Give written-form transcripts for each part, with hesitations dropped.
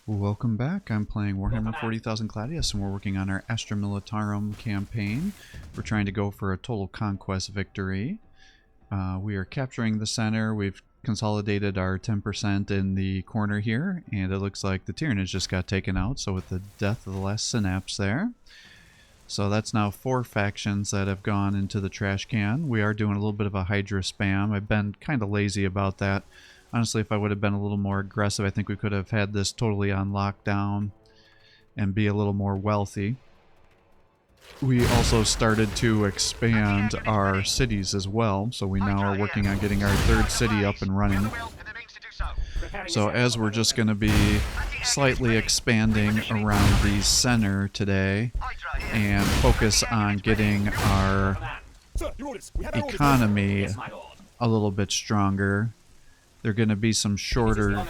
Welcome back. I'm playing Warhammer 40,000 Gladius, and we're working on our Astra Militarum campaign. We're trying to go for a total conquest victory. We are capturing the center. We've consolidated our 10% in the corner here, and it looks like the Tyranids just got taken out, so with the death of the last synapse there. So that's now 4 factions that have gone into the trash can. We are doing a little bit of a Hydra spam. I've been kind of lazy about that. Honestly, if I would have been a little more aggressive, I think we could have had this totally on lockdown and be a little more wealthy. We also started to expand our cities as well, so we now are working on getting our 3rd city up and running. So as we're just going to be slightly expanding around the center today and focus on getting our economy a little bit stronger. They're going to be some shorter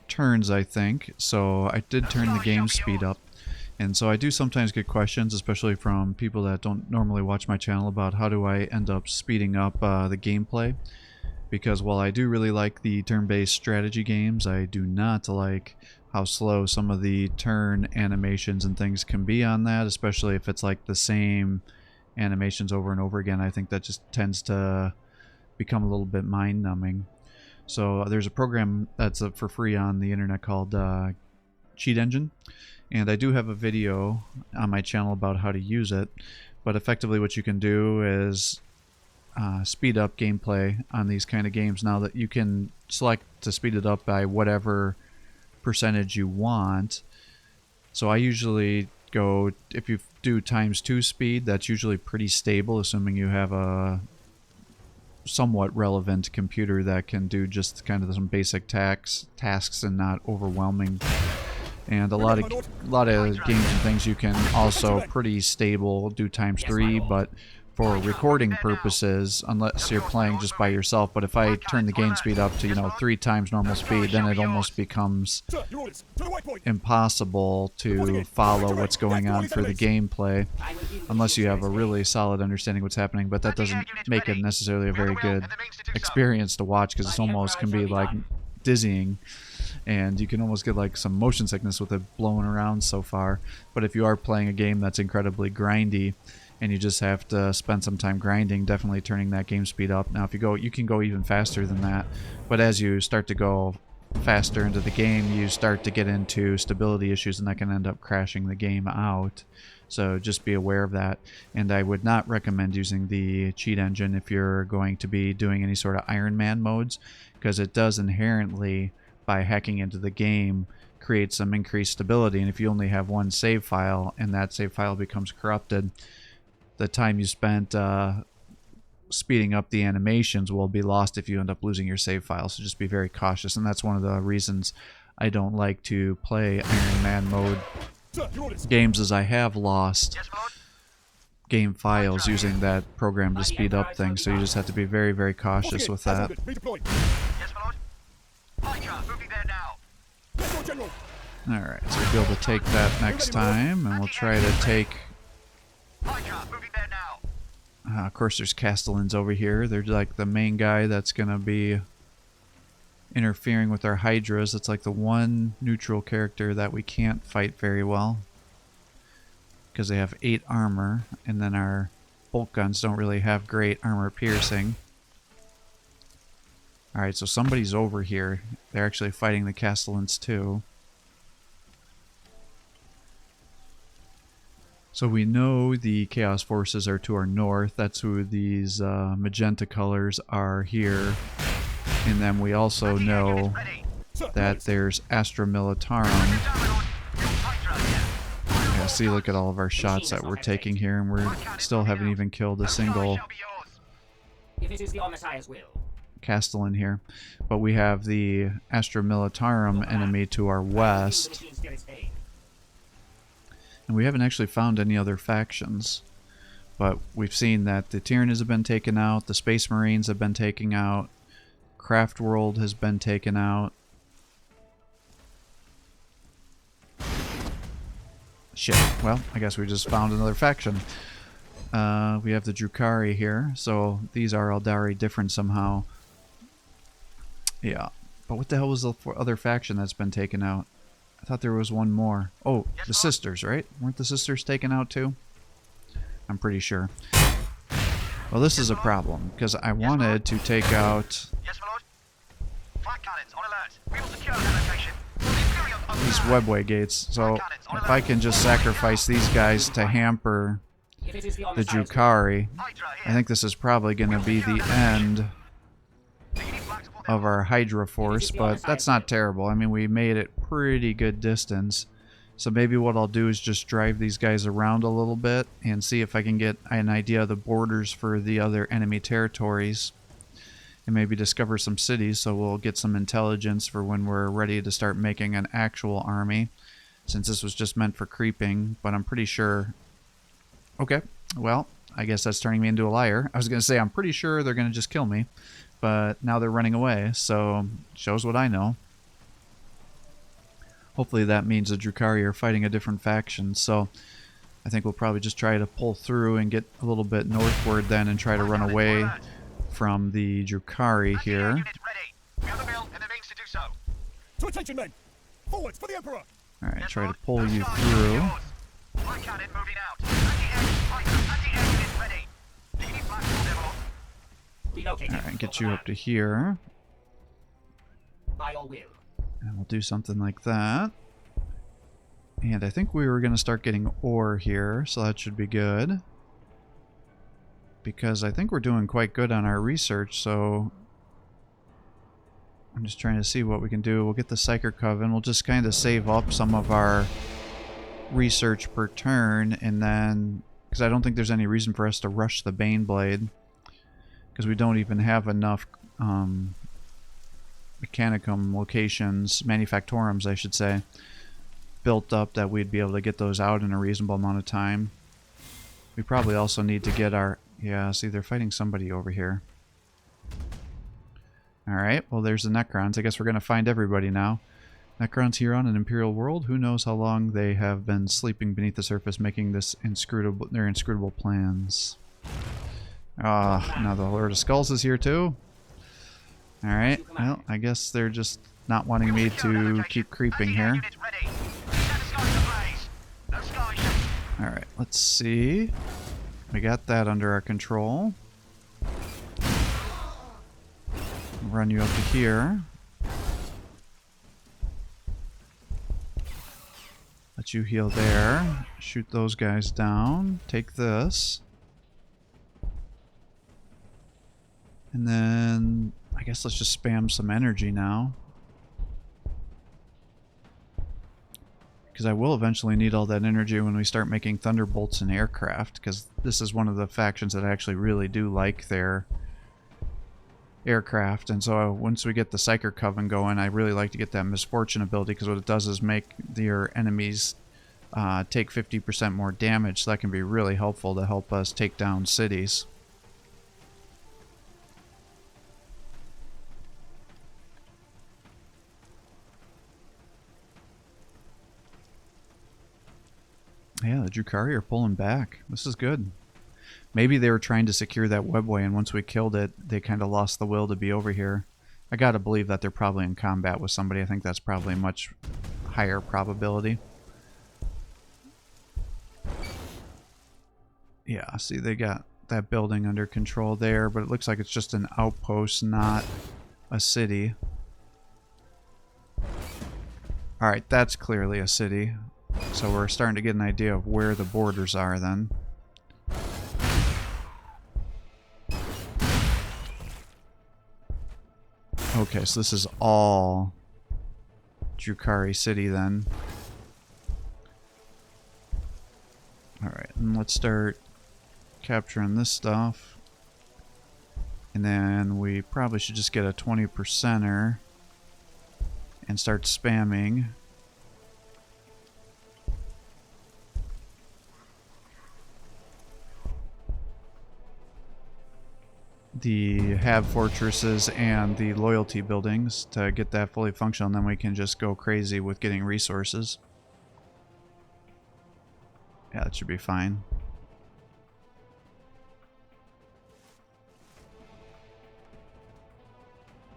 turns, I think, so I did turn the game speed up. And so I do sometimes get questions, especially from people that don't normally watch my channel, about how do I end up speeding up the gameplay. Because while I do really like the turn-based strategy games, I do not like how slow some of the turn animations and things can be on that, especially if it's like the same animations over and over again. I think that just tends to become a little bit mind-numbing. So there's a program that's for free on the internet called Cheat Engine, and I do have a video on my channel about how to use it. But effectively what you can do is speed up gameplay on these kind of games. Now that you can select to speed it up by whatever percentage you want. So I usually go, if you do ×2 speed, that's usually pretty stable, assuming you have a somewhat relevant computer that can do just kind of some basic tasks and not overwhelming. And a lot of games and things you can also pretty stable do ×3, but for recording purposes, unless you're playing just by yourself. But if I turn the game speed up to, 3 times normal speed, then it almost becomes impossible to follow what's going on for the gameplay, unless you have a really solid understanding what's happening. But that doesn't make it necessarily a very good experience to watch, because it almost can be like dizzying, and you can almost get like some motion sickness with it blowing around so far. But if you are playing a game that's incredibly grindy and you just have to spend some time grinding, definitely turning that game speed up. Now if you can go even faster than that, but as you start to go faster into the game, you start to get into stability issues, and that can end up crashing the game out. So just be aware of that. And I would not recommend using the cheat engine if you're going to be doing any sort of Iron Man modes, because it does inherently, by hacking into the game, create some increased stability. And if you only have one save file and that save file becomes corrupted, the time you spent speeding up the animations will be lost if you end up losing your save file. So just be very cautious, and that's one of the reasons I don't like to play Iron Man mode games, as I have lost game files using that program to speed up things. So you just have to be very, very cautious with that. Alright, so we'll be able to take that next time, and we'll try to take... of course there's Castellans over here. They're like the main guy that's going to be interfering with our Hydras. It's like the one neutral character that we can't fight very well, because they have 8 armor, and then our bolt guns don't really have great armor piercing. Alright, so somebody's over here. They're actually fighting the Castellans too. So we know the Chaos Forces are to our north. That's who these magenta colors are here. And then we also know that there's Astra Militarum. Yeah, see, look at all of our shots that we're taking here, and we still haven't even killed a single Castellan here. But we have the Astra Militarum enemy to our west. And we haven't actually found any other factions, but we've seen that the Tyranids have been taken out, the Space Marines have been taken out, Craft World has been taken out. Shit, well, I guess we just found another faction. We have the Drukhari here, so these are Eldari different somehow. Yeah, but what the hell was the other faction that's been taken out? I thought there was one more. Oh, the sisters, right? Weren't the sisters taken out too? I'm pretty sure. Well, this is a problem, because I wanted to take out these webway gates. So if I can just sacrifice these guys to hamper the Drukhari, I think this is probably going to be the end of our Hydra force, but that's not terrible. I mean, we made it pretty good distance. So maybe what I'll do is just drive these guys around a little bit and see if I can get an idea of the borders for the other enemy territories. And maybe discover some cities, so we'll get some intelligence for when we're ready to start making an actual army. Since this was just meant for creeping, but I'm pretty sure... Okay, well, I guess that's turning me into a liar. I was going to say I'm pretty sure they're going to just kill me, but now they're running away, so shows what I know. Hopefully that means the Drukhari are fighting a different faction, so I think we'll probably just try to pull through and get a little bit northward then and try to run away from the Drukhari here. Alright, try to pull you through. Alright, get you up to here. And we'll do something like that. And I think we were going to start getting ore here, so that should be good. Because I think we're doing quite good on our research, so I'm just trying to see what we can do. We'll get the Psyker Coven. We'll just kind of save up some of our research per turn, and then... Because I don't think there's any reason for us to rush the Baneblade. Because we don't even have enough Mechanicum locations, Manufactorums I should say, built up that we'd be able to get those out in a reasonable amount of time. We probably also need to get our... Yeah, see, they're fighting somebody over here. Alright, well there's the Necrons. I guess we're going to find everybody now. Necrons here on an Imperial world. Who knows how long they have been sleeping beneath the surface, making this inscrutable, their inscrutable plans. Now the Lord of Skulls is here too. Alright, well, I guess they're just not wanting me to keep creeping here. Alright, let's see. We got that under our control. Run you up to here. Let you heal there. Shoot those guys down. Take this. And then I guess let's just spam some energy now. Because I will eventually need all that energy when we start making thunderbolts and aircraft, because this is one of the factions that I actually really do like their aircraft. And so once we get the Psyker Coven going, I really like to get that Misfortune ability, because what it does is make your enemies take 50% more damage, so that can be really helpful to help us take down cities. Yeah, the Drukhari are pulling back. This is good. Maybe they were trying to secure that webway, and once we killed it, they kind of lost the will to be over here. I gotta believe that they're probably in combat with somebody. I think that's probably a much higher probability. Yeah, see, they got that building under control there, but it looks like it's just an outpost, not a city. Alright, that's clearly a city. So we're starting to get an idea of where the borders are then. Okay, so this is all Drukhari City then. Alright, and let's start capturing this stuff. And then we probably should just get a 20%er and start spamming. The Hab fortresses and the loyalty buildings to get that fully functional, and then we can just go crazy with getting resources. Yeah, that should be fine.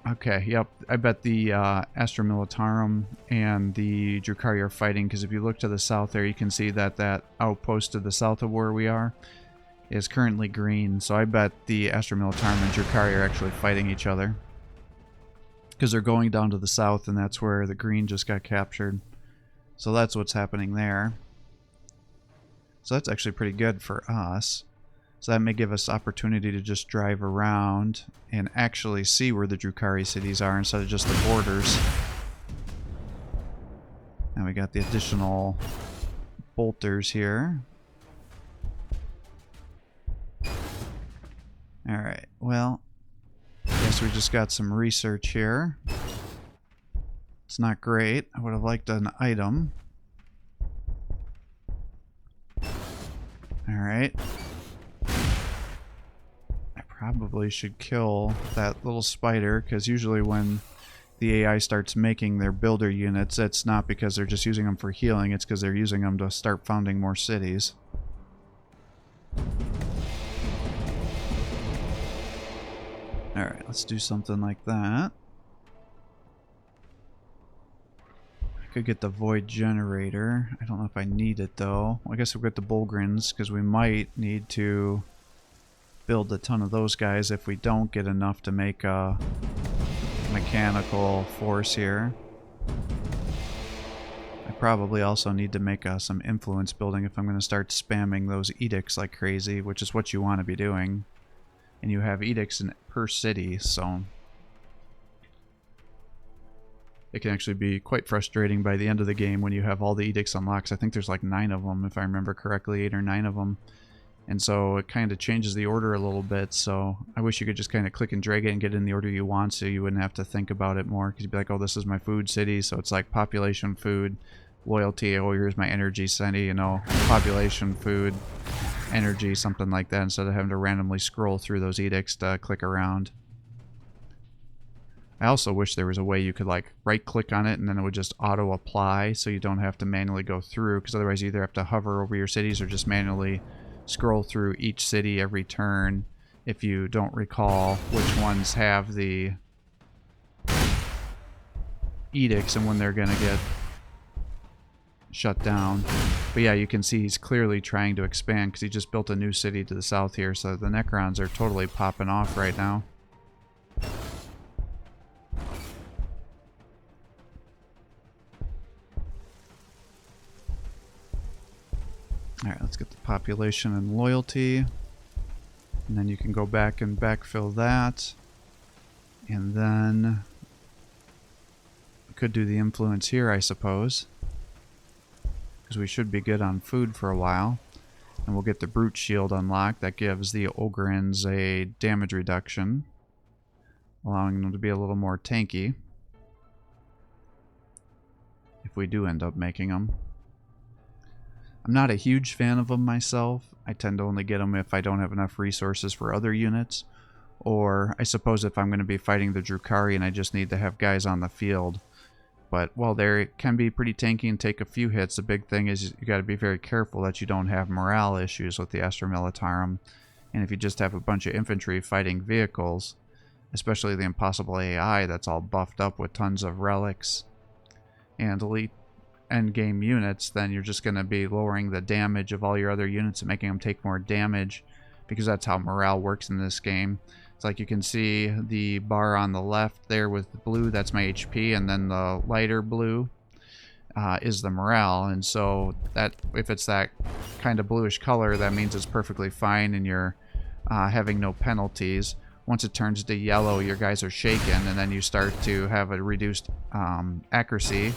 Okay, yep. I bet the Astra Militarum and the Drukhari are fighting, because if you look to the south there, you can see that that outpost to the south of where we are is currently green. So I bet the Astra Militarum and Drukhari are actually fighting each other, because they're going down to the south, and that's where the green just got captured. So that's what's happening there. So that's actually pretty good for us. So that may give us opportunity to just drive around and actually see where the Drukhari cities are instead of just the borders. Now we got the additional bolters here. Alright, well, I guess we just got some research here. It's not great. I would have liked an item. Alright. Probably should kill that little spider, because usually when the AI starts making their builder units, it's not because they're just using them for healing, it's because they're using them to start founding more cities. Alright, let's do something like that. I could get the void generator. I don't know if I need it though. I guess we'll get the Bulgrins, because we might need to build a ton of those guys if we don't get enough to make a mechanical force here. I probably also need to make some influence building if I'm going to start spamming those edicts like crazy, which is what you want to be doing. And you have edicts in per city, so it can actually be quite frustrating by the end of the game when you have all the edicts unlocked. I think there's like 9 of them, if I remember correctly, 8 or 9 of them. And so it kind of changes the order a little bit, so I wish you could just kind of click and drag it and get it in the order you want, so you wouldn't have to think about it more, because you'd be like, oh, this is my food city, so it's like population, food, loyalty, oh, here's my energy city, you know, population, food, energy, something like that, instead of having to randomly scroll through those edicts to click around. I also wish there was a way you could like right-click on it and then it would just auto-apply, so you don't have to manually go through, because otherwise you either have to hover over your cities or just manually scroll through each city every turn if you don't recall which ones have the edicts and when they're gonna get shut down. But yeah, you can see he's clearly trying to expand because he just built a new city to the south here, so the Necrons are totally popping off right now. Alright, let's get the population and loyalty. And then you can go back and backfill that. And then we could do the influence here, I suppose. Because we should be good on food for a while. And we'll get the brute shield unlocked. That gives the Ogrins a damage reduction, allowing them to be a little more tanky. If we do end up making them. I'm not a huge fan of them myself. I tend to only get them if I don't have enough resources for other units. Or I suppose if I'm going to be fighting the Drukhari and I just need to have guys on the field. But while they can be pretty tanky and take a few hits, the big thing is you got to be very careful that you don't have morale issues with the Astra Militarum. And if you just have a bunch of infantry fighting vehicles, especially the Impossible AI that's all buffed up with tons of relics and elite endgame units, then you're just going to be lowering the damage of all your other units and making them take more damage, because that's how morale works in this game. It's like you can see the bar on the left there with the blue, that's my HP, and then the lighter blue is the morale. And so that if it's that kind of bluish color, that means it's perfectly fine and you're having no penalties. Once it turns to yellow, your guys are shaken, and then you start to have a reduced accuracy,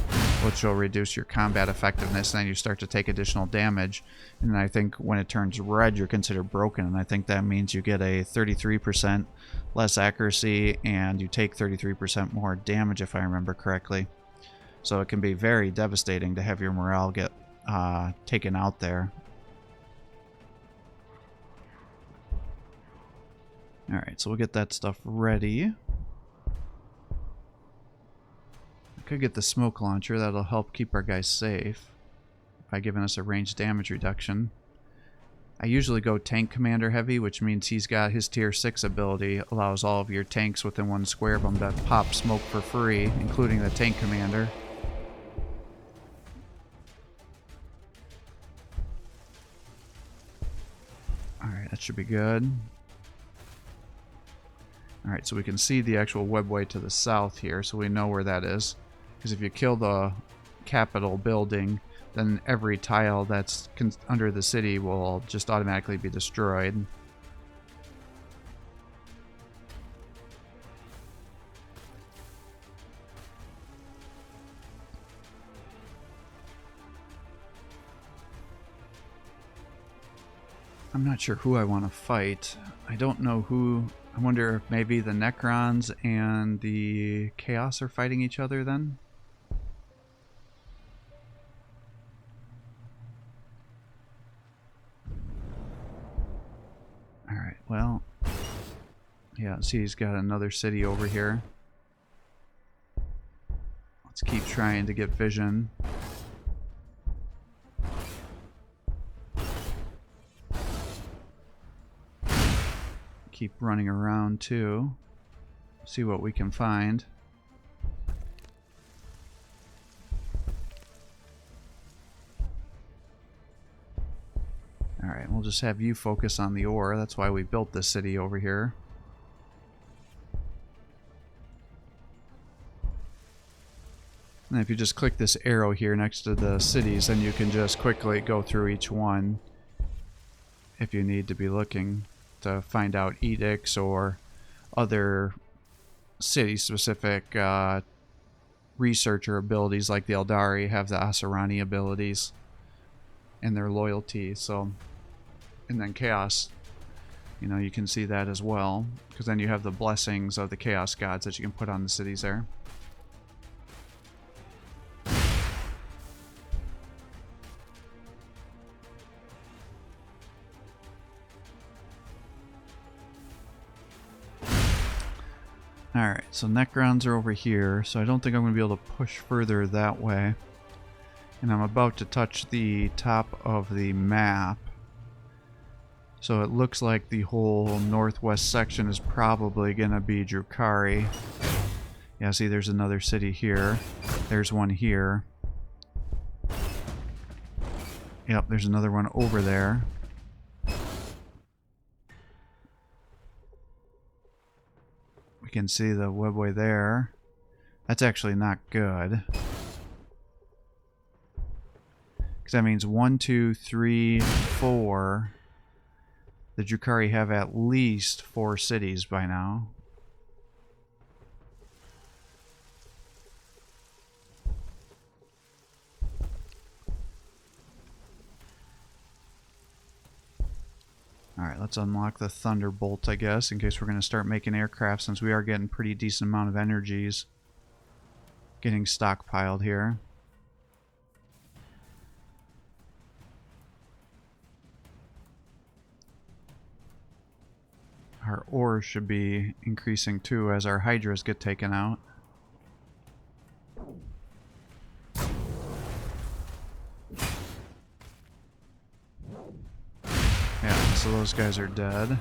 which will reduce your combat effectiveness, and then you start to take additional damage. And I think when it turns red, you're considered broken, and I think that means you get a 33% less accuracy, and you take 33% more damage, if I remember correctly. So it can be very devastating to have your morale get taken out there. Alright, so we'll get that stuff ready. I could get the smoke launcher, that'll help keep our guys safe by giving us a ranged damage reduction. I usually go tank commander heavy, which means he's got his tier 6 ability, allows all of your tanks within one square of him to pop smoke for free, including the tank commander. Alright, that should be good. Alright, so we can see the actual webway to the south here, so we know where that is. Because if you kill the Capitol building, then every tile that's under the city will just automatically be destroyed. I'm not sure who I want to fight. I don't know who. I wonder if maybe the Necrons and the Chaos are fighting each other then? Alright, well, yeah, see, he's got another city over here. Let's keep trying to get vision. Keep running around too. See what we can find. Alright, we'll just have you focus on the ore. That's why we built this city over here. And if you just click this arrow here next to the cities, then you can just quickly go through each one if you need to be looking to find out edicts or other city-specific researcher abilities, like the Eldari have the Asarani abilities and their loyalty. So, and then Chaos, you know, you can see that as well, because then you have the blessings of the Chaos gods that you can put on the cities there. Alright, so Necrons are over here, so I don't think I'm going to be able to push further that way. And I'm about to touch the top of the map. So it looks like the whole northwest section is probably going to be Drukhari. Yeah, see, there's another city here. There's one here. Yep, there's another one over there. We can see the webway there. That's actually not good. Because that means 1, 2, 3, 4. The Drukhari have at least 4 cities by now. Alright, let's unlock the Thunderbolt, I guess, in case we're going to start making aircraft, since we are getting pretty decent amount of energies getting stockpiled here. Our ores should be increasing too as our Hydras get taken out. Yeah, so those guys are dead.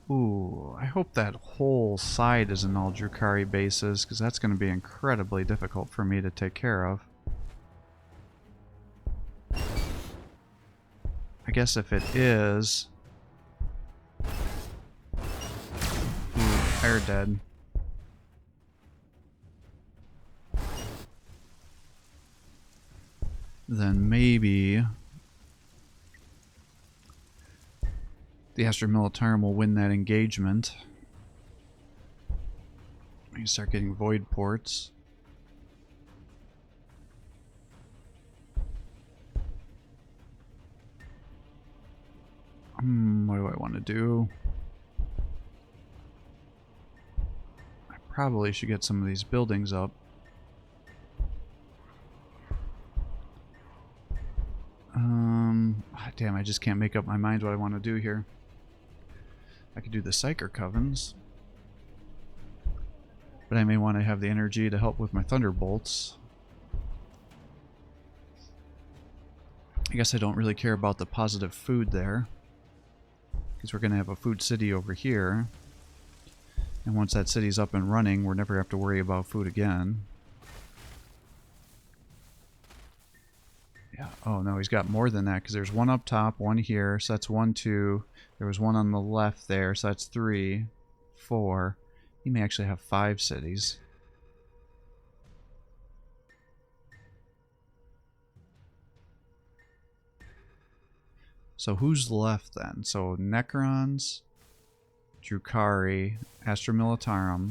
Ooh, I hope that whole side isn't all Drukhari bases, because that's going to be incredibly difficult for me to take care of. I guess if it is... Ooh, they're dead. Then maybe... the Astra Militarum will win that engagement. We can start getting void ports. What do I want to do? I probably should get some of these buildings up. Damn, I just can't make up my mind what I want to do here. I could do the Psyker Covens. But I may want to have the energy to help with my Thunderbolts. I guess I don't really care about the positive food there, because we're going to have a food city over here. And once that city's up and running, we'll never have to worry about food again. Yeah. Oh no, he's got more than that, because there's one up top, one here, so that's 1, 2. There was one on the left there, so that's 3, 4. He may actually have 5 cities. So who's left then? So Necrons, Drukhari, Astra Militarum,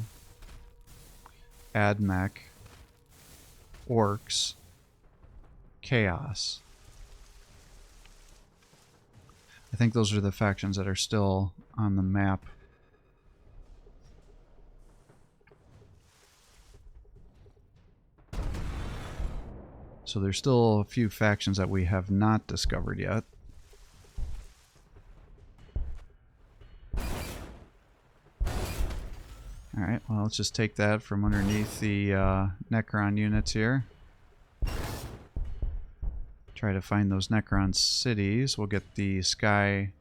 Admech, Orcs, Chaos. I think those are the factions that are still on the map. So there's still a few factions that we have not discovered yet. Alright, well, let's just take that from underneath the Necron units here. Try to find those Necron cities. We'll get the Sky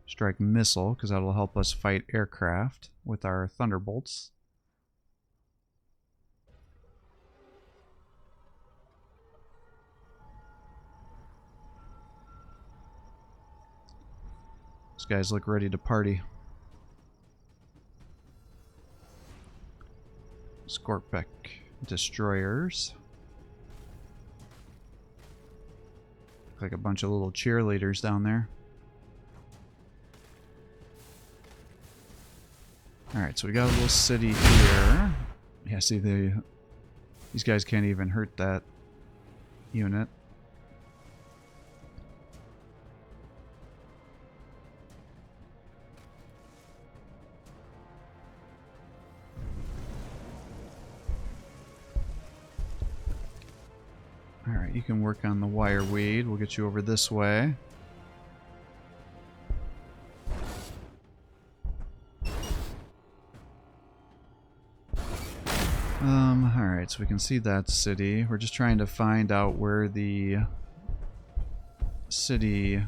Strike missile, because that'll help us fight aircraft with our Thunderbolts. These guys look ready to party. Scorpec destroyers. Look like a bunch of little cheerleaders down there. Alright, so we got a little city here. Yeah, see, these guys can't even hurt that unit. Alright, you can work on the wire weed. We'll get you over this way. Alright, so we can see that city. We're just trying to find out where the city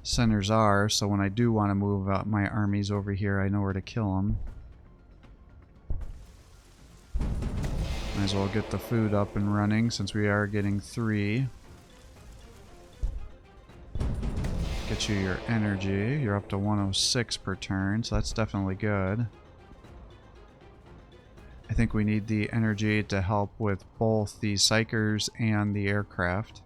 centers are, so when I do want to move out my armies over here, I know where to kill them. Might as well get the food up and running since we are getting 3. Get you your energy. You're up to 106 per turn, so that's definitely good. I think we need the energy to help with both the Psykers and the aircraft.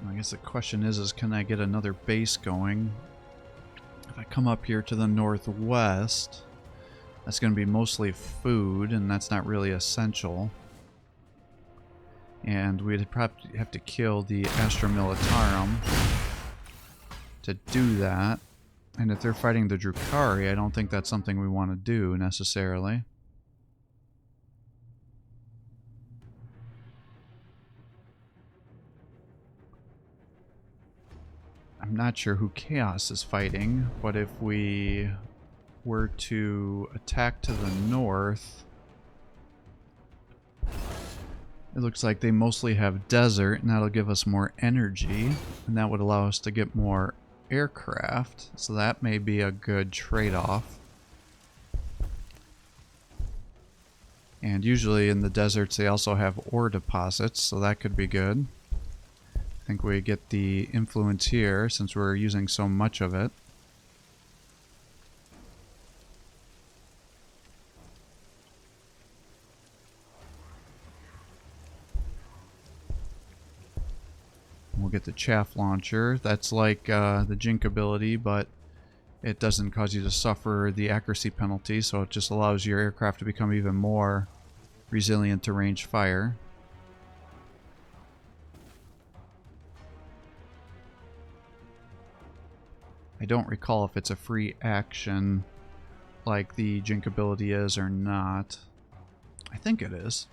I guess the question is can I get another base going? If I come up here to the northwest, that's going to be mostly food, and that's not really essential. And we'd probably have to kill the Astra Militarum to do that. And if they're fighting the Drukhari, I don't think that's something we want to do necessarily. I'm not sure who Chaos is fighting, but if we were to attack to the north, it looks like they mostly have desert, and that'll give us more energy, and that would allow us to get more aircraft, so that may be a good trade-off. And usually in the deserts they also have ore deposits, so that could be good. I think we get the influence here since we're using so much of it. We'll get the chaff launcher. That's like the Jink ability, but it doesn't cause you to suffer the accuracy penalty, so it just allows your aircraft to become even more resilient to ranged fire. I don't recall if it's a free action like the Jink ability is or not. I think it is.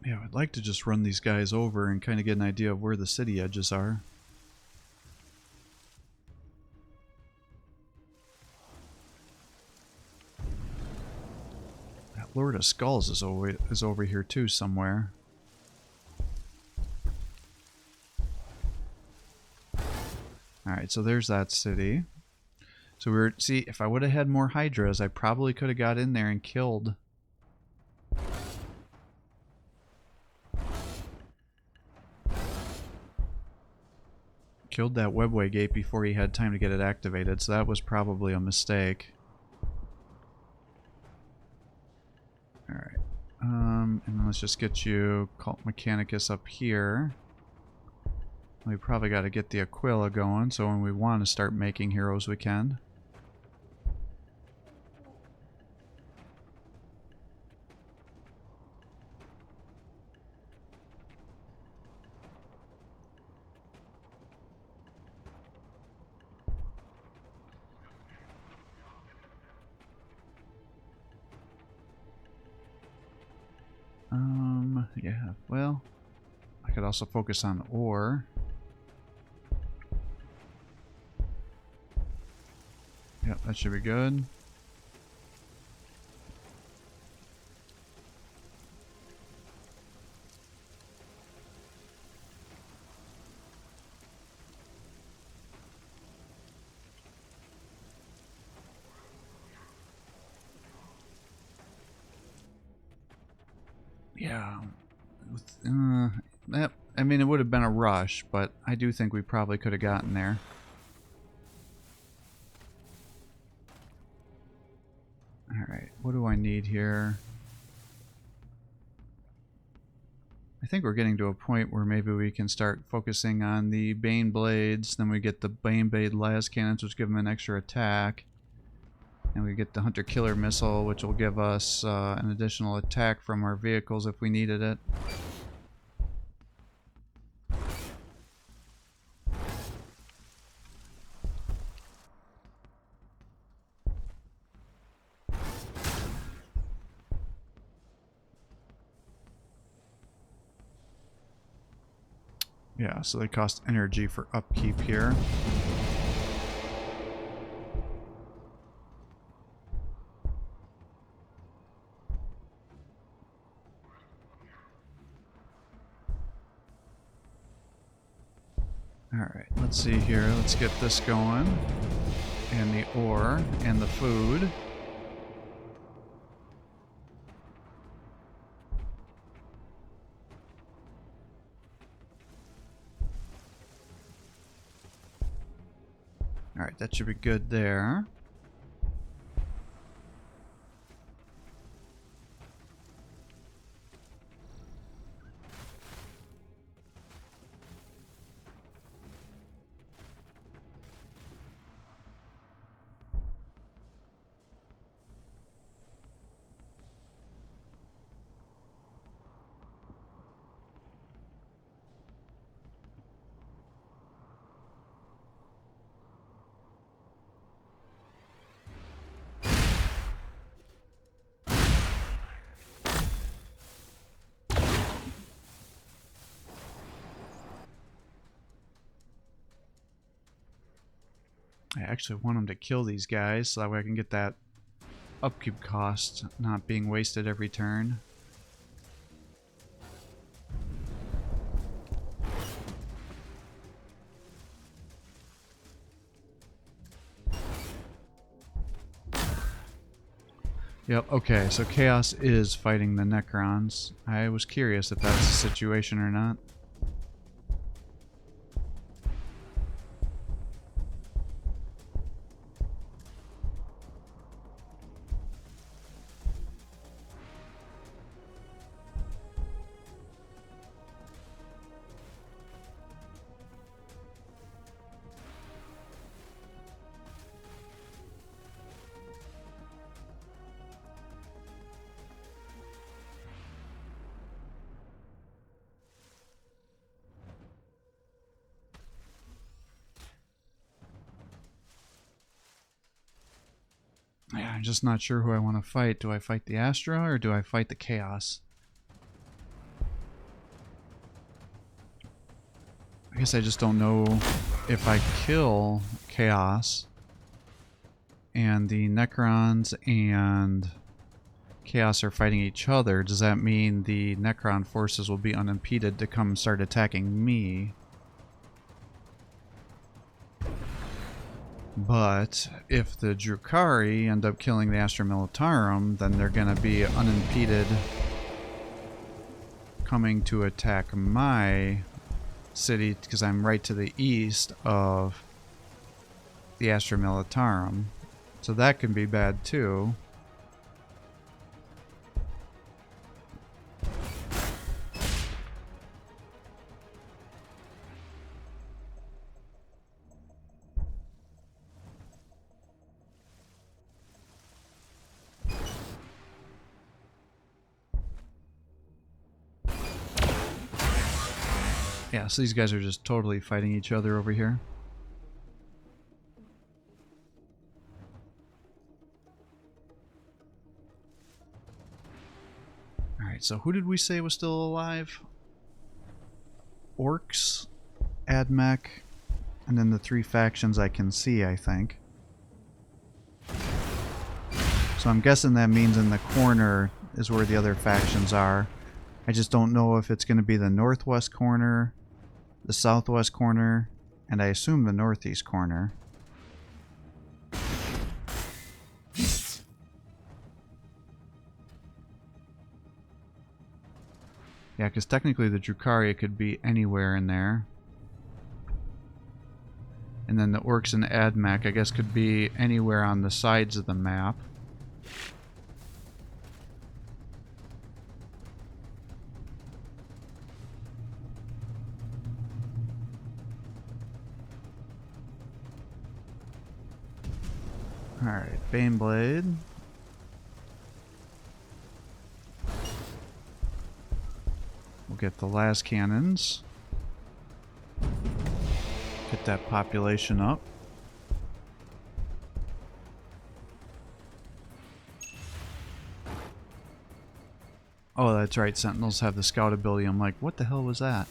Yeah, I'd like to just run these guys over and kind of get an idea of where the city edges are. That Lord of Skulls is over here too somewhere. Alright, so there's that city. So see, if I would have had more Hydras, I probably could have got in there and killed that webway gate before he had time to get it activated, so that was probably a mistake. Alright. And then let's just get you Cult Mechanicus up here. We probably got to get the Aquila going, so when we want to start making heroes we can. Yeah, well, I could also focus on ore. Yep, that should be good. Yeah. I mean, it would have been a rush, but I do think we probably could have gotten there. Alright, what do I need here? I think we're getting to a point where maybe we can start focusing on the Bane Blades. Then we get the Bane Blade Las Cannons, which give them an extra attack. And we get the Hunter-Killer Missile, which will give us an additional attack from our vehicles if we needed it. Yeah, so they cost energy for upkeep here. Alright, let's see here. Let's get this going. And the ore and the food. Alright, that should be good there. I actually want them to kill these guys so that way I can get that upkeep cost not being wasted every turn. Yep, okay, so Chaos is fighting the Necrons. I was curious if that's the situation or not. just not sure who I want to fight. Do I fight the Astra or do I fight the Chaos? I guess I just don't know if I kill Chaos and the Necrons and Chaos are fighting each other. Does that mean the Necron forces will be unimpeded to come start attacking me? But if the Drukhari end up killing the Astra Militarum, then they're going to be unimpeded coming to attack my city because I'm right to the east of the Astra Militarum. So that can be bad too. Yeah, so these guys are just totally fighting each other over here. Alright, so who did we say was still alive? Orcs, Admech, and then the three factions I can see, I think. So I'm guessing that means in the corner is where the other factions are. I just don't know if it's going to be the northwest corner, the southwest corner, and I assume the northeast corner. Yeah, because technically the Drukhari could be anywhere in there. And then the Orcs and Admech, I guess, could be anywhere on the sides of the map. Alright, Baneblade. We'll get the last cannons. Get that population up. Oh, that's right, Sentinels have the scout ability. I'm like, what the hell was that?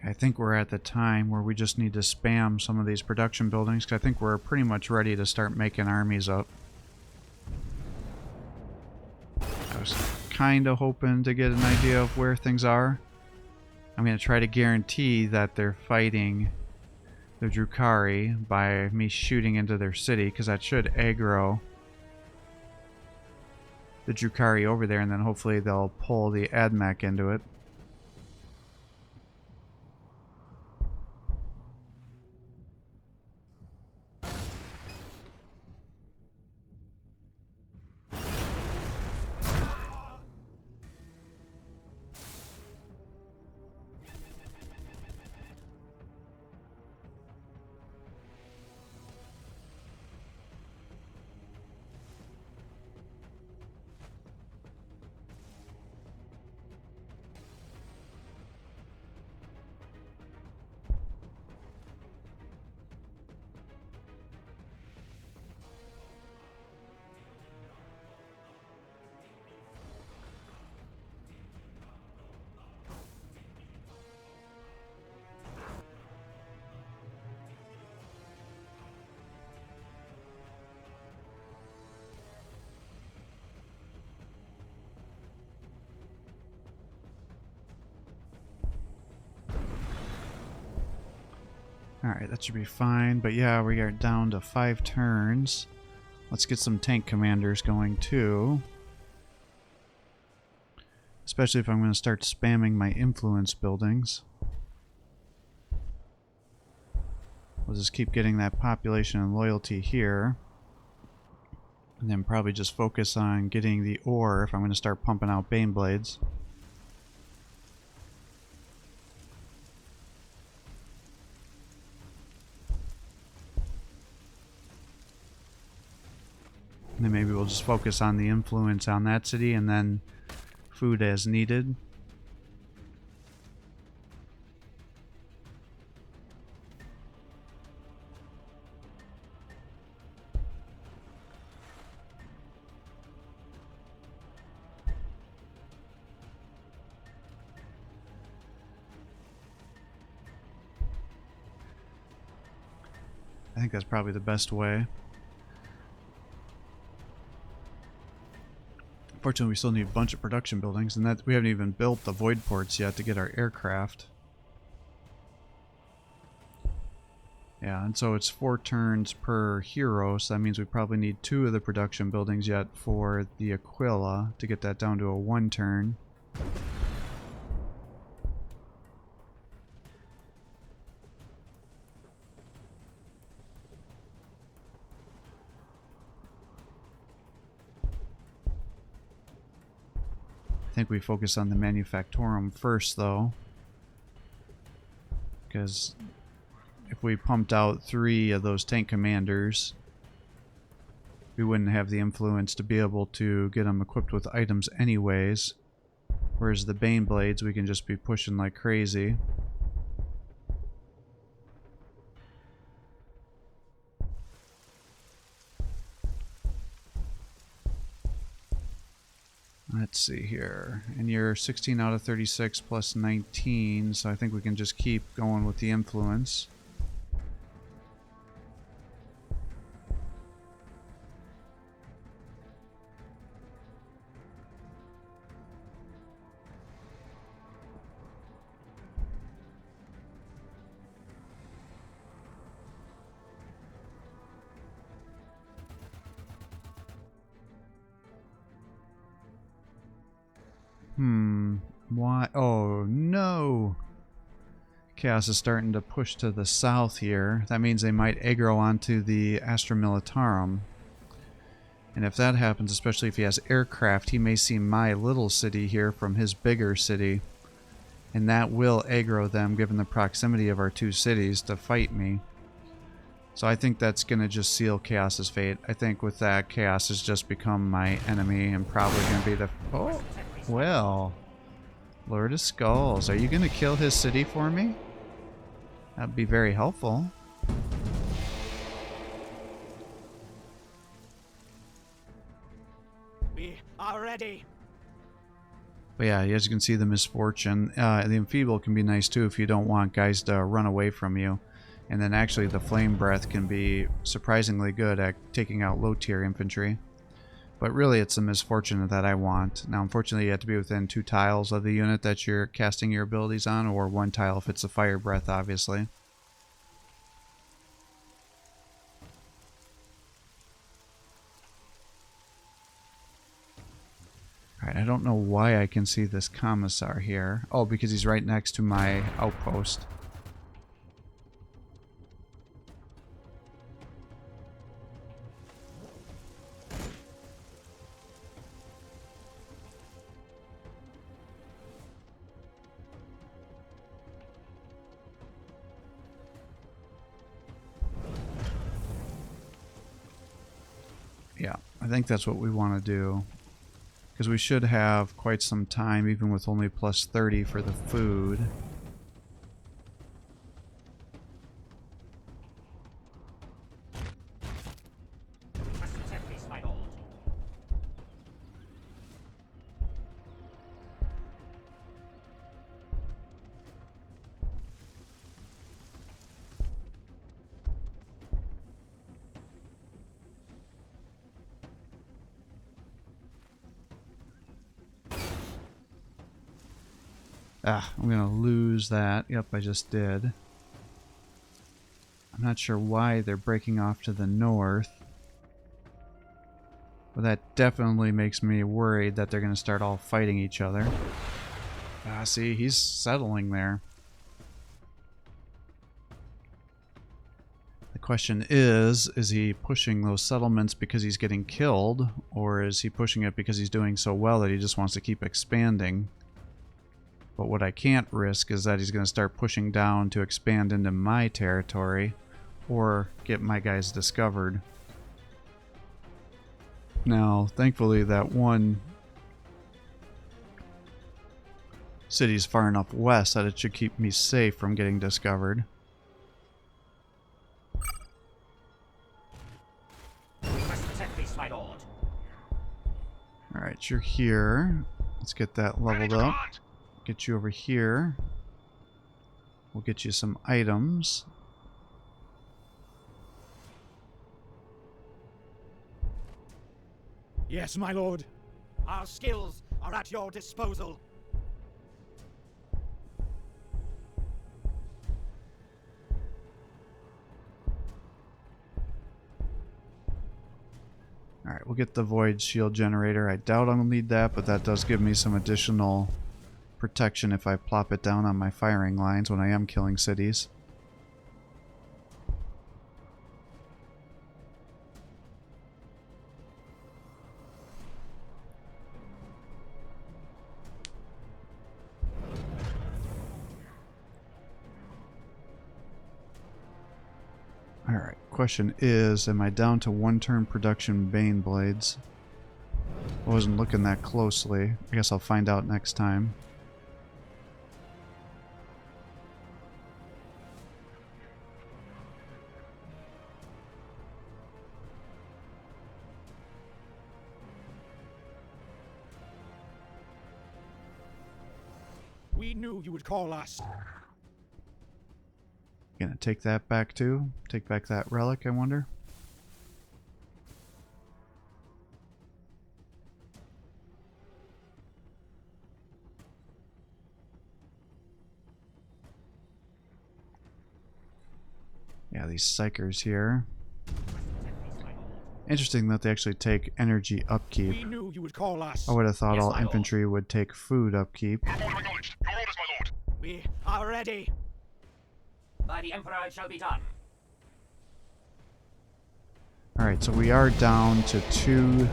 I think we're at the time where we just need to spam some of these production buildings, because I think we're pretty much ready to start making armies up. I was kind of hoping to get an idea of where things are. I'm going to try to guarantee that they're fighting the Drukhari by me shooting into their city, because that should aggro the Drukhari over there, and then hopefully they'll pull the Admech into it. Alright, that should be fine, but yeah, we are down to 5 turns. Let's get some tank commanders going too. Especially if I'm going to start spamming my influence buildings. We'll just keep getting that population and loyalty here. And then probably just focus on getting the ore if I'm going to start pumping out Bane Blades. And then maybe we'll just focus on the influence on that city and then food as needed. I think that's probably the best way. Fortunately, we still need a bunch of production buildings, and that we haven't even built the void ports yet to get our aircraft. Yeah, and so it's 4 turns per hero, so that means we probably need 2 of the production buildings yet for the Aquila to get that down to a 1 turn. I think we focus on the Manufactorum first, though, because if we pumped out 3 of those tank commanders, we wouldn't have the influence to be able to get them equipped with items anyways, whereas the Bane Blades we can just be pushing like crazy. Let's see here, and you're 16 out of 36 plus 19, so I think we can just keep going with the influence. Why? Oh, no! Chaos is starting to push to the south here. That means they might aggro onto the Astra Militarum. And if that happens, especially if he has aircraft, he may see my little city here from his bigger city. And that will aggro them, given the proximity of our 2 cities, to fight me. So I think that's going to just seal Chaos's fate. I think with that, Chaos has just become my enemy and probably going to be the... Oh, well... Lord of Skulls, are you going to kill his city for me? That'd be very helpful. We are ready. But yeah, as you can see, the misfortune. The enfeeble can be nice too if you don't want guys to run away from you. And then actually the flame breath can be surprisingly good at taking out low tier infantry. But really it's the misfortune that I want. Now unfortunately you have to be within 2 tiles of the unit that you're casting your abilities on, or 1 tile if it's a fire breath, obviously. Alright, I don't know why I can see this commissar here. Oh, because he's right next to my outpost. Yeah, I think that's what we want to do. Because we should have quite some time, even with only plus 30 for the food. Ah, I'm going to lose that. Yep, I just did. I'm not sure why they're breaking off to the north. But that definitely makes me worried that they're going to start all fighting each other. Ah, see, he's settling there. Question is he pushing those settlements because he's getting killed, or is he pushing it because he's doing so well that he just wants to keep expanding? But what I can't risk is that he's going to start pushing down to expand into my territory or get my guys discovered. Now, thankfully, that one city's far enough west that it should keep me safe from getting discovered. Alright, you're here. Let's get that leveled up. Get you over here. We'll get you some items. Yes, my lord. Our skills are at your disposal. Alright, we'll get the Void Shield Generator. I doubt I'm going to need that, but that does give me some additional protection if I plop it down on my firing lines when I am killing cities. Alright, question is, am I down to 1-turn production Bane Blades? I wasn't looking that closely. I guess I'll find out next time. We knew you would call us. Gonna take that back too? Take back that relic, I wonder? Yeah, these psychers here. Interesting that they actually take energy upkeep. We knew you would call us. I would have thought all infantry would take food upkeep. Order acknowledged. Your orders, my lord. We are ready. By the Emperor it shall be done. Alright, so we are down to two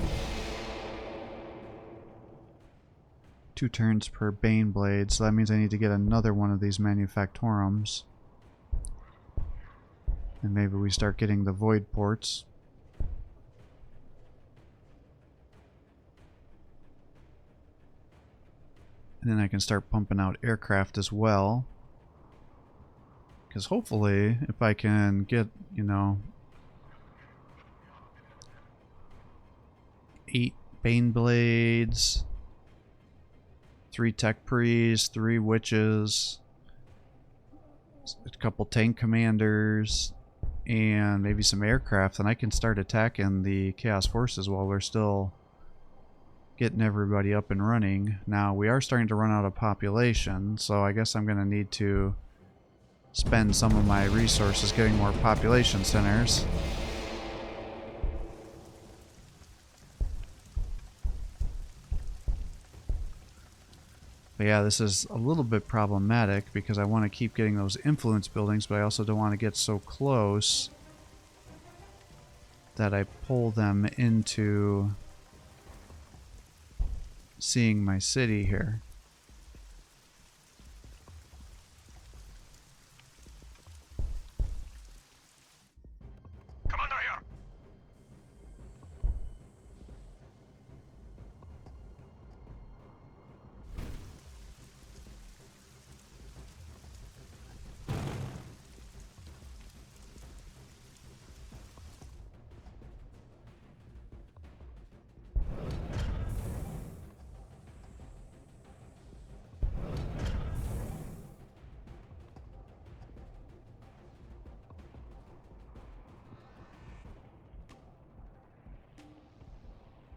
turns per Bane Blade, so that means I need to get another one of these Manufactorums. And maybe we start getting the Void Ports. And then I can start pumping out aircraft as well. Because hopefully, if I can get, you know, 8 Bane Blades, 3 Tech Priests, 3 Witches, a couple Tank Commanders, and maybe some aircraft, then I can start attacking the Chaos Forces while we're still getting everybody up and running. Now, we are starting to run out of population, so I guess I'm going to need to spend some of my resources getting more population centers. But yeah, this is a little bit problematic because I want to keep getting those influence buildings, but I also don't want to get so close that I pull them into seeing my city here. Commander here.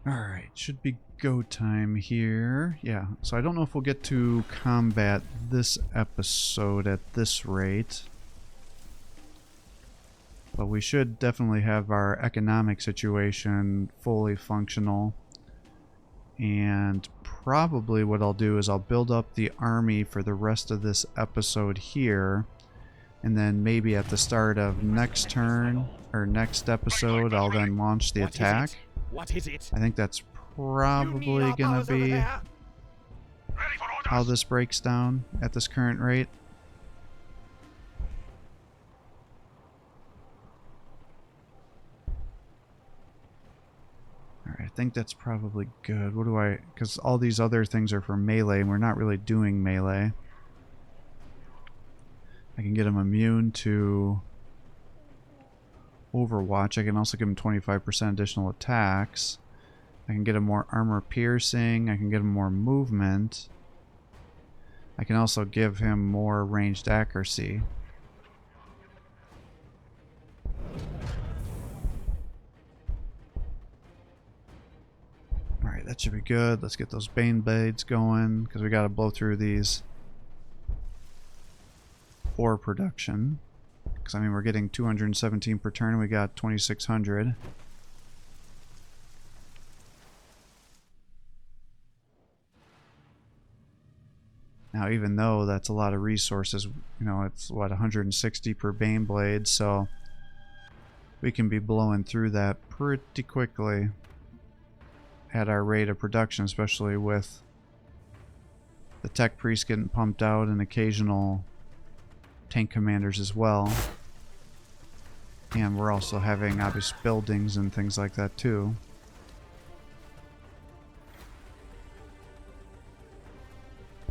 Alright, should be go time here. Yeah, so I don't know if we'll get to combat this episode at this rate. But we should definitely have our economic situation fully functional. And probably what I'll do is I'll build up the army for the rest of this episode here. And then maybe at the start of next turn, or next episode, I'll then launch the attack. What is it? I think that's probably gonna be Ready for how orders. this breaks down at this current rate. Alright, I think that's probably good. What do I... Because all these other things are for melee, and we're not really doing melee. I can get him immune to Overwatch. I can also give him 25% additional attacks. I can get him more armor piercing. I can get him more movement. I can also give him more ranged accuracy. Alright, that should be good. Let's get those Bane Blades going, because we gotta blow through these for production. Because, I mean, we're getting 217 per turn, and we got 2,600. Now, even though that's a lot of resources, you know, it's, what, 160 per Bane Blade, so we can be blowing through that pretty quickly at our rate of production, especially with the Tech Priest getting pumped out and occasional tank commanders as well. And we're also having obvious buildings and things like that too.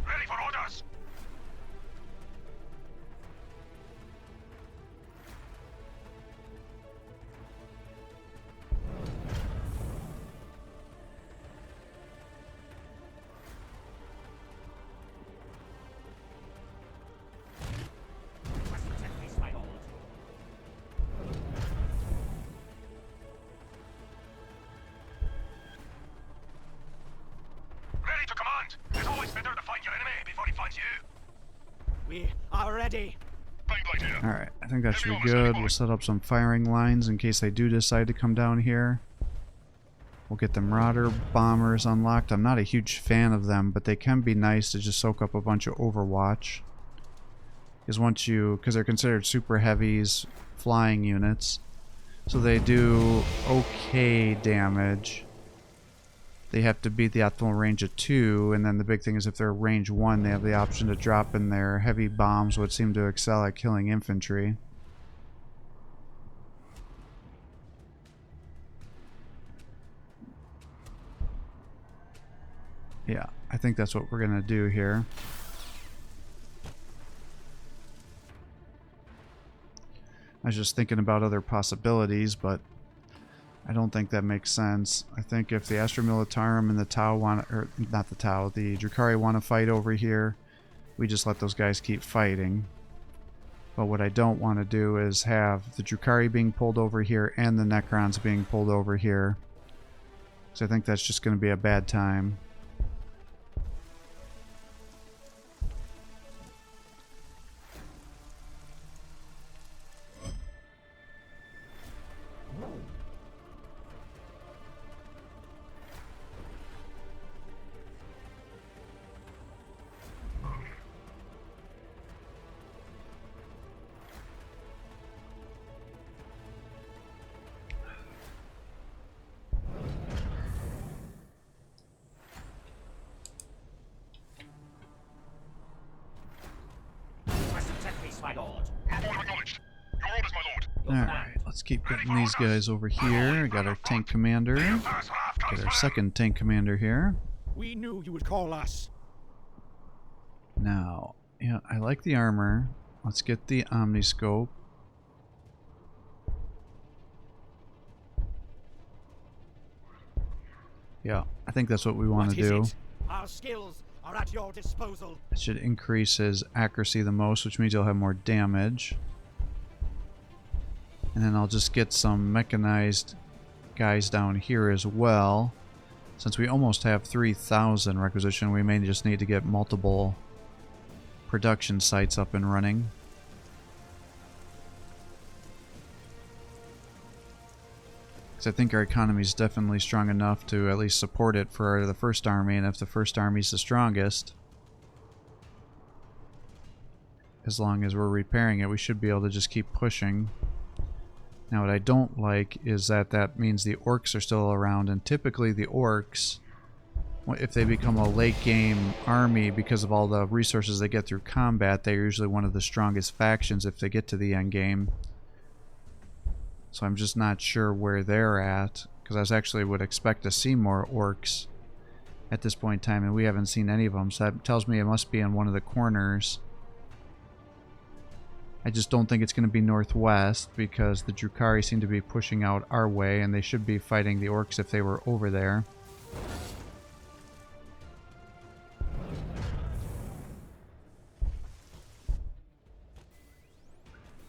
Ready for orders. Must protect peace, my lord. Ready to command. It's always better to find your enemy before he finds you. We are ready. Bane Blade here. Alright, I think that should be good. We'll set up some firing lines in case they do decide to come down here. We'll get the Marauder Bombers unlocked. I'm not a huge fan of them, but they can be nice to just soak up a bunch of Overwatch. Because they're considered super heavies, flying units. So they do okay damage. They have to beat the optimal range of 2, and then the big thing is if they're range 1, they have the option to drop in their heavy bombs, which seem to excel at killing infantry. Yeah, I think that's what we're going to do here. I was just thinking about other possibilities, but I don't think that makes sense. I think if the Astra Militarum and the Tau want, or not the Tau, the Drukhari want to fight over here, we just let those guys keep fighting. But what I don't want to do is have the Drukhari being pulled over here and the Necrons being pulled over here. So I think that's just going to be a bad time. Must protect peace, my lord. Order acknowledged. Your orders, my lord. Alright, let's keep getting these guys over here. We got our tank commander. Get our second tank commander here. We knew you would call us. Now, yeah, I like the armor. Let's get the omniscope. Yeah, I think that's what we want to What is do. it? Our skills are at your disposal. It should increase his accuracy the most, which means he'll have more damage. And then I'll just get some mechanized guys down here as well. Since we almost have 3,000 requisition, we may just need to get multiple production sites up and running. Because I think our economy is definitely strong enough to at least support it for the first army, and if the first army is the strongest, as long as we're repairing it, we should be able to just keep pushing. Now what I don't like is that that means the orcs are still around, and typically the orcs, if they become a late game army because of all the resources they get through combat, they're usually one of the strongest factions if they get to the end game. So I'm just not sure where they're at, because I actually would expect to see more orcs at this point in time, and we haven't seen any of them, so that tells me it must be in one of the corners. I just don't think it's going to be northwest, because the Drukhari seem to be pushing out our way, and they should be fighting the orcs if they were over there.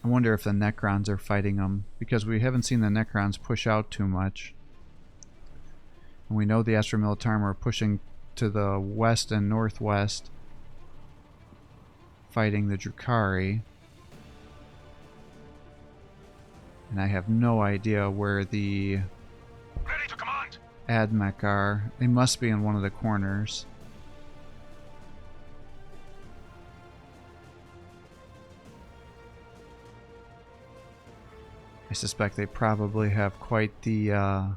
I wonder if the Necrons are fighting them, because we haven't seen the Necrons push out too much. And we know the Astra Militarum are pushing to the west and northwest, fighting the Drukhari. And I have no idea where the Ready to command. Admech are. They must be in one of the corners. I suspect they probably have quite the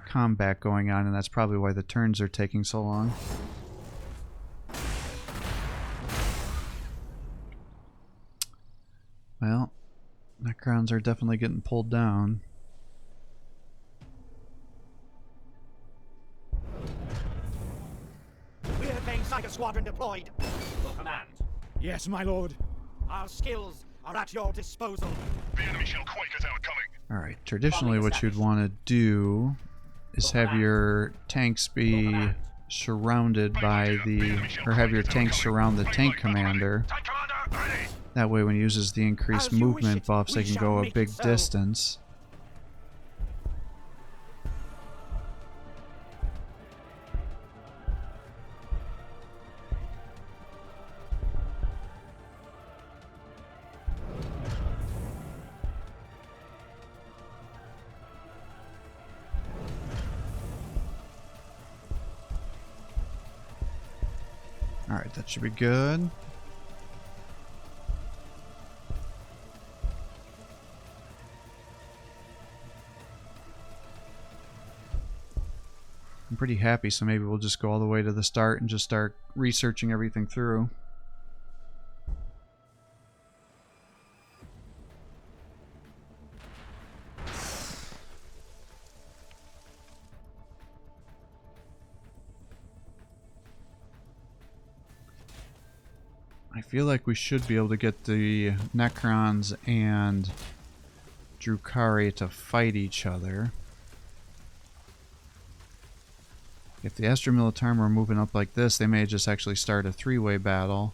combat going on, and that's probably why the turns are taking so long. Well, Necrons are definitely getting pulled down. We're Tiger Squadron deployed. Your command. Yes, my lord. Our skills are at your disposal. The enemy shall quake at our coming. Alright, traditionally what you'd want to do is have your tanks be surrounded by the, or have your tanks surround the tank commander. Tank commander, ready. That way when he uses the increased As you wish movement it, buffs, they we can shall go a make big it so. distance. Alright, that should be good. I'm pretty happy, so maybe we'll just go all the way to the start and just start researching everything through. I feel like we should be able to get the Necrons and Drukhari to fight each other. If the Astra Militarum are moving up like this, they may just actually start a three-way battle.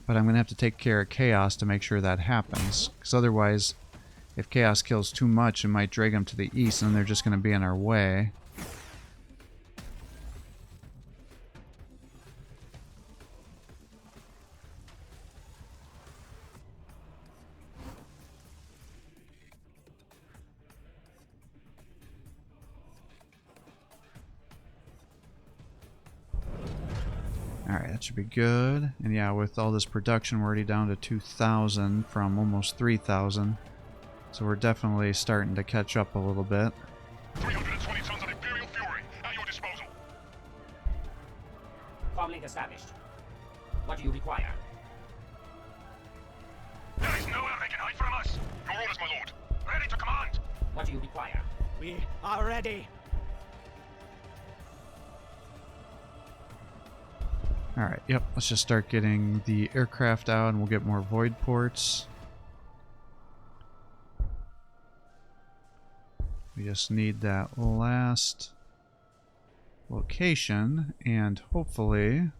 But I'm going to have to take care of Chaos to make sure that happens. Because otherwise, if Chaos kills too much, it might drag them to the east, and they're just going to be in our way. Alright, that should be good. And yeah, with all this production, we're already down to 2,000 from almost 3,000. So we're definitely starting to catch up a little bit. 320 tons of Imperial Fury at your disposal. Comlink established. What do you require? There is nowhere they can hide from us. Your orders, my lord. Ready to command. What do you require? We are ready. Alright, yep, let's just start getting the aircraft out and we'll get more void ports. We just need that last location, and hopefully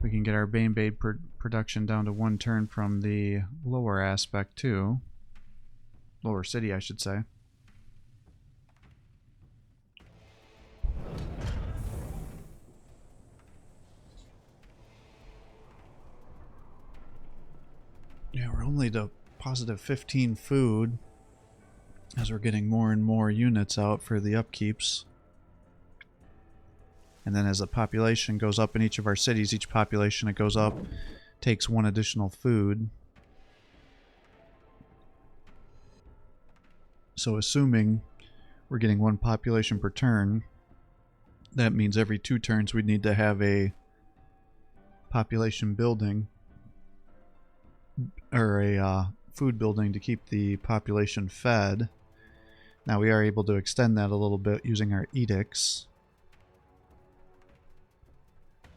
we can get our Bane Blade production down to one turn from the lower aspect too. Lower city, I should say. Yeah, we're only to positive 15 food as we're getting more and more units out for the upkeeps. And then as the population goes up in each of our cities, each population that goes up takes 1 additional food. So assuming we're getting 1 population per turn, that means every 2 turns we'd need to have a population building, or a food building to keep the population fed. Now we are able to extend that a little bit using our edicts.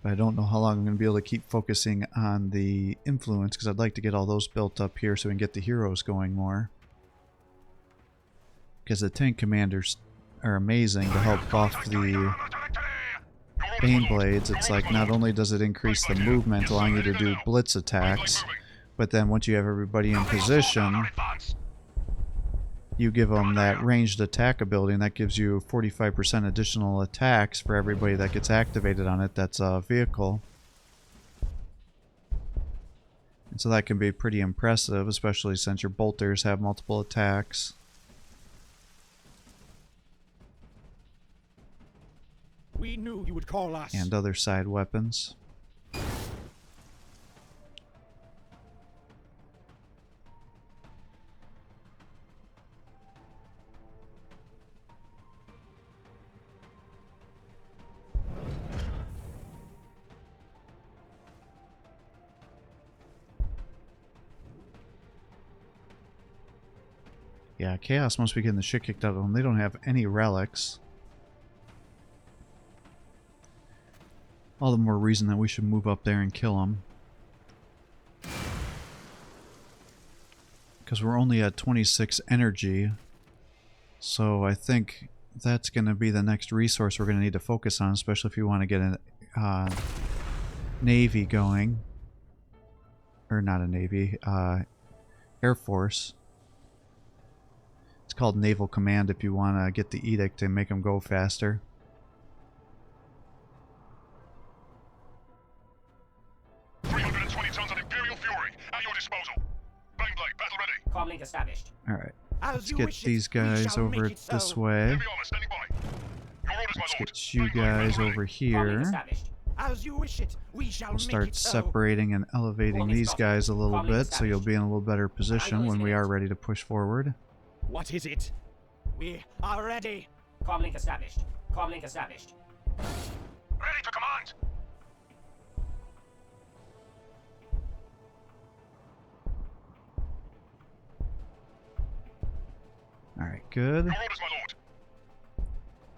But I don't know how long I'm going to be able to keep focusing on the influence, because I'd like to get all those built up here so we can get the heroes going more. Because the tank commanders are amazing to help buff the Bane Blades. It's like not only does it increase the movement, allowing you to do blitz attacks, but then once you have everybody in position, you give them that ranged attack ability, and that gives you 45% additional attacks for everybody that gets activated on it that's a vehicle. And so that can be pretty impressive, especially since your bolters have multiple attacks. We knew you would call us. And other side weapons. Yeah, Chaos must be getting the shit kicked out of them. They don't have any relics. All the more reason that we should move up there and kill them. Because we're only at 26 energy. So I think that's going to be the next resource we're going to need to focus on, especially if you want to get a navy going. Or not a navy, Air Force. It's called Naval Command if you want to get the edict and make them go faster. Comlink established. Alright, let's get these guys over this way. Let's get you guys over here. As you wish it, we shall We'll start make it so. separating and elevating these guys a little bit, so you'll be in a little better position when we are ready to push forward. What is it? We are ready. Comlink established. Comlink established. Ready for command! Alright, good. Your orders, my lord.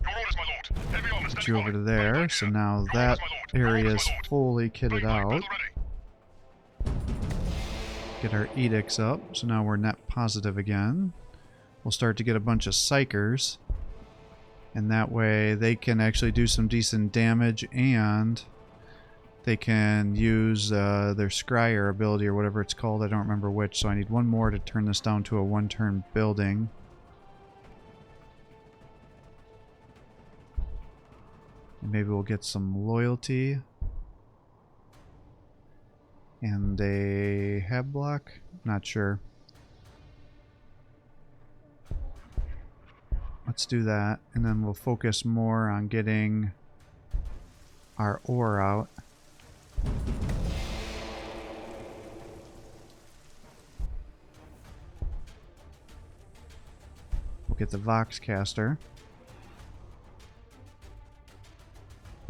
Your orders, my lord. Heavy armor Get standing you over by. to there, so now that area is fully kitted out. Get our edicts up, so now we're net positive again. We'll start to get a bunch of psychers, and that way they can actually do some decent damage, and they can use their scryer ability or whatever it's called. I don't remember which, so I need 1 more to turn this down to a 1-turn building. And maybe we'll get some loyalty. And a head block? Not sure. Let's do that, and then we'll focus more on getting our ore out. We'll get the Voxcaster.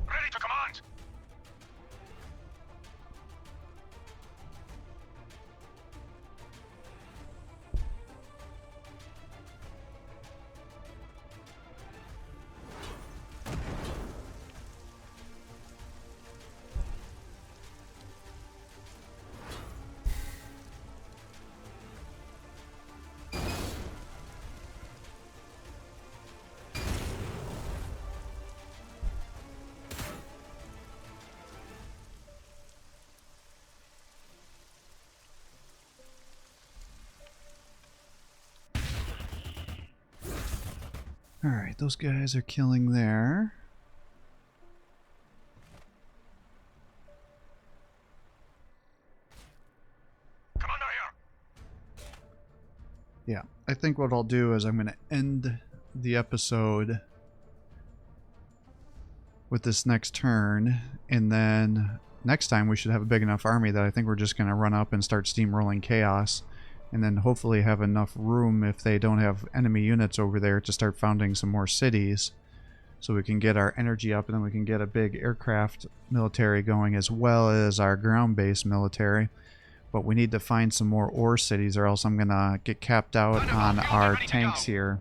Ready for command! Alright, those guys are killing there. Commander here! Yeah, I think what I'll do is I'm going to end the episode with this next turn, and then next time we should have a big enough army that I think we're just going to run up and start steamrolling chaos, and then hopefully have enough room if they don't have enemy units over there to start founding some more cities, so we can get our energy up, and then we can get a big aircraft military going as well as our ground-based military. But we need to find some more ore cities, or else I'm going to get capped out on our tanks here,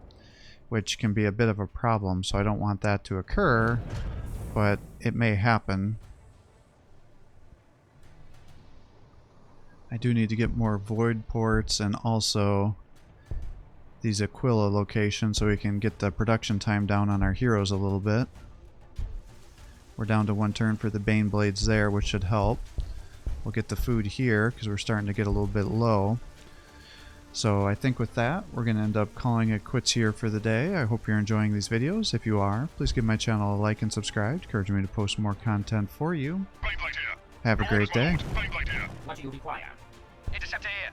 which can be a bit of a problem, so I don't want that to occur, but it may happen. I do need to get more void ports and also these Aquila locations so we can get the production time down on our heroes a little bit. We're down to 1 turn for the Bane Blades there, which should help. We'll get the food here because we're starting to get a little bit low. So I think with that, we're going to end up calling it quits here for the day. I hope you're enjoying these videos. If you are, please give my channel a like and subscribe, encouraging me to post more content for you. Baneblade here. Have a great day. Baneblade here. What do you require? Interceptor here.